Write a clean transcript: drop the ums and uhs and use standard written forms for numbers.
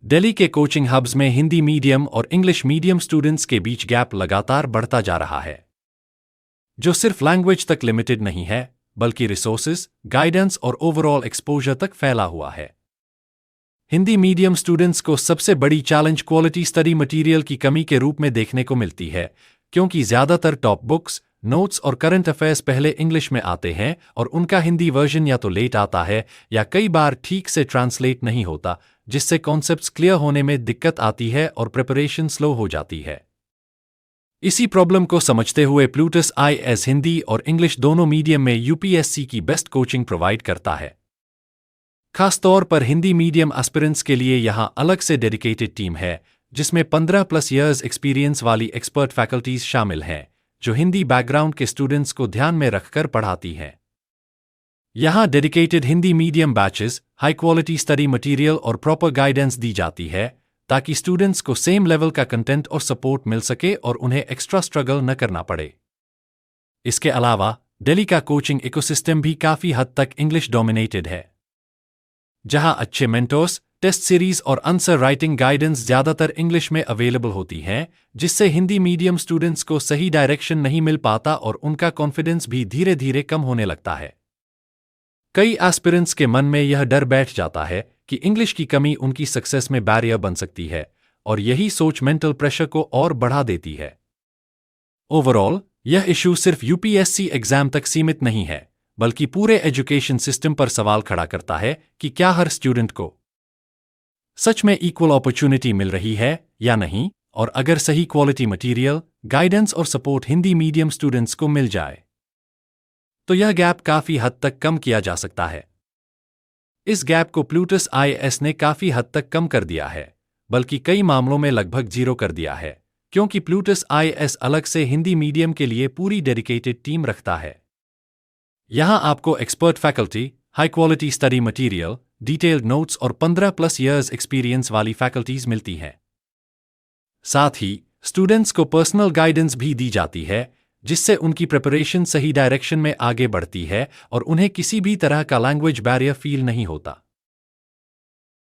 दिल्ली के coaching hubs में Hindi medium और इंग्लिश मीडियम स्टूडेंट्स के बीच गैप लगातार बढ़ता जा रहा है, जो सिर्फ लैंग्वेज तक लिमिटेड नहीं है बल्कि रिसोर्सेज, गाइडेंस और ओवरऑल एक्सपोजर तक फैला हुआ है। हिंदी मीडियम स्टूडेंट्स को सबसे बड़ी चैलेंज क्वालिटी स्टडी मटेरियल की कमी के रूप में देखने को मिलती है, क्योंकि ज्यादातर टॉप बुक्स, नोट्स और करंट अफेयर्स पहले इंग्लिश में आते हैं और उनका हिंदी वर्जन या तो लेट आता है या कई बार ठीक से ट्रांसलेट नहीं होता, जिससे कॉन्सेप्ट्स क्लियर होने में दिक्कत आती है और प्रिपरेशन स्लो हो जाती है। इसी प्रॉब्लम को समझते हुए प्लूटस IAS हिंदी और इंग्लिश दोनों मीडियम में UPSC की बेस्ट कोचिंग प्रोवाइड करता है। खास तौर पर हिंदी मीडियम एस्पिरेंट्स के लिए यहां अलग से डेडिकेटेड टीम है, जिसमें 15+ इयर्स एक्सपीरियंस वाली एक्सपर्ट फैकल्टीज शामिल हैं, जो हिंदी बैकग्राउंड के स्टूडेंट्स को ध्यान में रखकर पढ़ाती हैं। यहां dedicated Hindi medium batches, high quality study material और प्रॉपर गाइडेंस दी जाती है, ताकि स्टूडेंट्स को सेम लेवल का कंटेंट और सपोर्ट मिल सके और उन्हें एक्स्ट्रा स्ट्रगल न करना पड़े। इसके अलावा दिल्ली का कोचिंग इकोसिस्टम भी काफी हद तक इंग्लिश डोमिनेटेड है, जहां अच्छे मेंटर्स, टेस्ट सीरीज और आंसर राइटिंग गाइडेंस ज्यादातर इंग्लिश में अवेलेबल होती हैं, जिससे हिंदी मीडियम स्टूडेंट्स को सही डायरेक्शन नहीं मिल पाता और उनका कॉन्फिडेंस भी धीरे धीरे कम होने लगता है। कई एस्पिरेंट्स के मन में यह डर बैठ जाता है कि इंग्लिश की कमी उनकी सक्सेस में बैरियर बन सकती है, और यही सोच मेंटल प्रेशर को और बढ़ा देती है। ओवरऑल, यह इशू सिर्फ UPSC एग्जाम तक सीमित नहीं है, बल्कि पूरे एजुकेशन सिस्टम पर सवाल खड़ा करता है कि क्या हर स्टूडेंट को सच में इक्वल अपॉर्चुनिटी मिल रही है या नहीं, और अगर सही क्वालिटी मटेरियल, गाइडेंस और सपोर्ट हिंदी मीडियम स्टूडेंट्स को मिल जाए तो यह गैप काफी हद तक कम किया जा सकता है। इस गैप को प्लूटस IAS ने काफी हद तक कम कर दिया है, बल्कि कई मामलों में लगभग जीरो कर दिया है, क्योंकि प्लूटस IAS अलग से हिंदी मीडियम के लिए पूरी डेडिकेटेड टीम रखता है। यहां आपको expert faculty, high quality study material, detailed notes और 15+ इयर्स एक्सपीरियंस वाली फैकल्टीज मिलती हैं। साथ ही स्टूडेंट्स को पर्सनल गाइडेंस भी दी जाती है, जिससे उनकी प्रिपरेशन सही डायरेक्शन में आगे बढ़ती है और उन्हें किसी भी तरह का लैंग्वेज बैरियर फील नहीं होता।